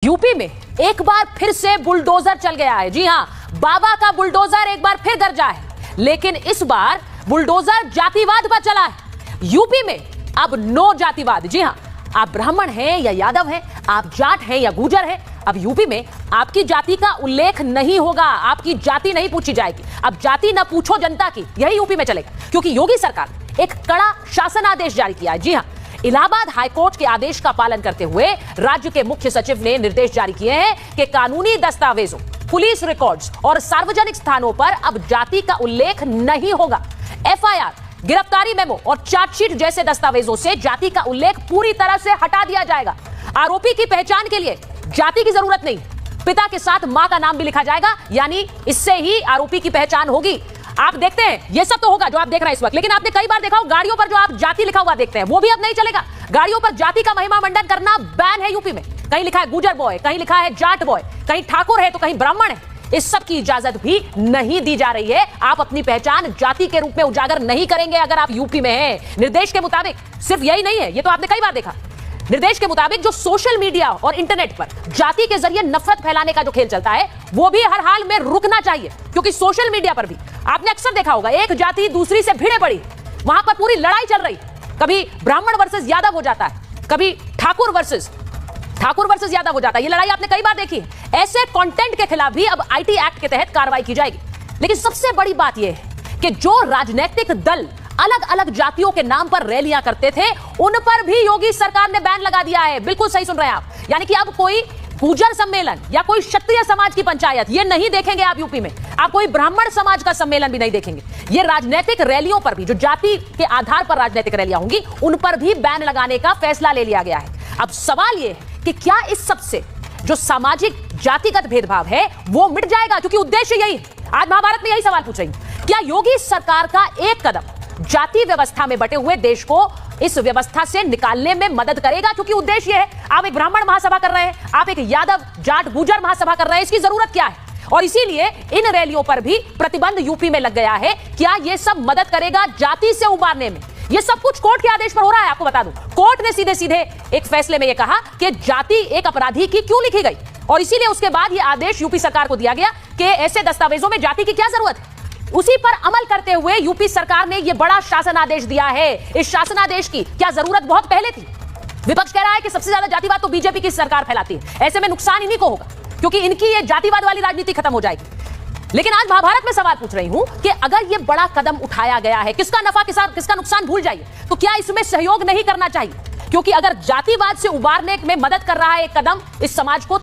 UP में एक बार फिर से बुलडोजर चल गया है। जी हां, बाबा का बुलडोजर एक बार फिर गरजा है, लेकिन इस बार बुलडोजर जातिवाद पर चला है। यूपी में अब नो जातिवाद। जी हां, आप ब्राह्मण हैं या यादव हैं, आप जाट हैं या गुर्जर हैं, अब यूपी में आपकी जाति का उल्लेख नहीं होगा, आपकी जाति नहीं पूछी जाएगी। अब जाति ना पूछो जनता की, यही यूपी में चलेगा, क्योंकि योगी सरकार ने एक कड़ा शासन आदेश जारी किया है। जी हां, इलाहाबाद हाईकोर्ट के आदेश का पालन करते हुए राज्य के मुख्य सचिव ने निर्देश जारी किए हैं कि कानूनी दस्तावेजों, पुलिस रिकॉर्ड्स और सार्वजनिक स्थानों पर अब जाति का उल्लेख नहीं होगा। एफआईआर, गिरफ्तारी मेमो और चार्जशीट जैसे दस्तावेजों से जाति का उल्लेख पूरी तरह से हटा दिया जाएगा। आरोपी की पहचान के लिए जाति की जरूरत नहीं, पिता के साथ मां का नाम भी लिखा जाएगा, यानी इससे ही आरोपी की पहचान होगी। आप देखते हैं ये सब तो होगा जो आप देख रहे हैं इस वक्त, लेकिन आपने कई बार देखा हो गाड़ियों पर जो आप जाति लिखा हुआ देखते हैं वो भी अब नहीं चलेगा। गाड़ियों पर जाति का महिमा मंडन करना बैन है यूपी में। कहीं लिखा है गुजर बॉय, कहीं लिखा है जाट बॉय, कहीं ठाकुर है तो कहीं ब्राह्मण है। इस सब की इजाजत भी नहीं दी जा रही है। आप अपनी पहचान जाति के रूप में उजागर नहीं करेंगे अगर आप यूपी में हैं। निर्देश के मुताबिक सिर्फ यही नहीं है, ये तो आपने कई बार देखा, निर्देश के मुताबिक जो सोशल मीडिया और इंटरनेट पर जाति के जरिए नफरत फैलाने का जो खेल चलता है वो भी हर हाल में रुकना चाहिए, क्योंकि सोशल मीडिया पर भी आपने अक्सर देखा होगा एक जाति दूसरी से भिड़े पड़ी, वहां पर पूरी लड़ाई चल रही, कभी ब्राह्मण वर्सेस यादव हो जाता है, कभी ठाकुर वर्सेस यादव हो जाता है। ये लड़ाई आपने कई बार देखी है। ऐसे कंटेंट के खिलाफ भी अब आईटी एक्ट के तहत कार्रवाई की जाएगी। लेकिन सबसे बड़ी बात यह है कि जो राजनीतिक दल अलग अलग जातियों के नाम पर रैलियां करते थे उन पर भी योगी सरकार ने बैन लगा दिया है। बिल्कुल सही सुन रहे हैं आप, यानी कि अब कोई गुर्जर सम्मेलन या कोई क्षत्रिय समाज की पंचायत ये नहीं देखेंगे आप यूपी में। आप कोई ब्राह्मण समाज का सम्मेलन भी नहीं देखेंगे। ये राजनीतिक रैलियों पर भी, जो जाति के आधार पर राजनीतिक रैलियां होंगी, उन पर भी बैन लगाने का फैसला ले लिया गया है। अब सवाल यह है कि क्या इस सबसे जो सामाजिक जातिगत भेदभाव है वो मिट जाएगा, क्योंकि उद्देश्य यही है। आज महाभारत में यही सवाल पूछ रही हूं, क्या योगी सरकार का एक कदम जाति व्यवस्था में बटे हुए देश को इस व्यवस्था से निकालने में मदद करेगा? क्योंकि उद्देश्य है, आप एक ब्राह्मण महासभा कर रहे हैं, आप एक यादव जाट गुर्जर महासभा कर रहे हैं, इसकी जरूरत क्या है? और इसीलिए इन रैलियों पर भी प्रतिबंध यूपी में लग गया है। क्या यह सब मदद करेगा जाति से उबारने में? यह सब कुछ कोर्ट के आदेश पर हो रहा है। आपको बता दूं, कोर्ट ने सीधे सीधे एक फैसले में यह कहा कि जाति एक अपराधी की क्यों लिखी गई, और इसीलिए उसके बाद यह आदेश यूपी सरकार को दिया गया कि ऐसे दस्तावेजों में जाति की क्या जरूरत है। उसी पर अमल करते हुए यूपी सरकार ने यह बड़ा शासन आदेश दिया है। इस शासन आदेश की क्या जरूरत बहुत पहले थी? विपक्ष कह रहा है कि सबसे ज्यादा जातिवाद तो बीजेपी की सरकार फैलाती है, ऐसे में नुकसान इन्हीं को होगा, क्योंकि इनकी ये जातिवाद वाली राजनीति खत्म हो जाएगी। लेकिन आज महाभारत में सवाल पूछ रही हूं कि अगर यह बड़ा कदम उठाया गया है, किसका नफा किसका नुकसान भूल जाइए, तो क्या इसमें सहयोग नहीं करना चाहिए? क्योंकि अगर जातिवाद से उबारने में मदद कर रहा है एक कदम इस समाज को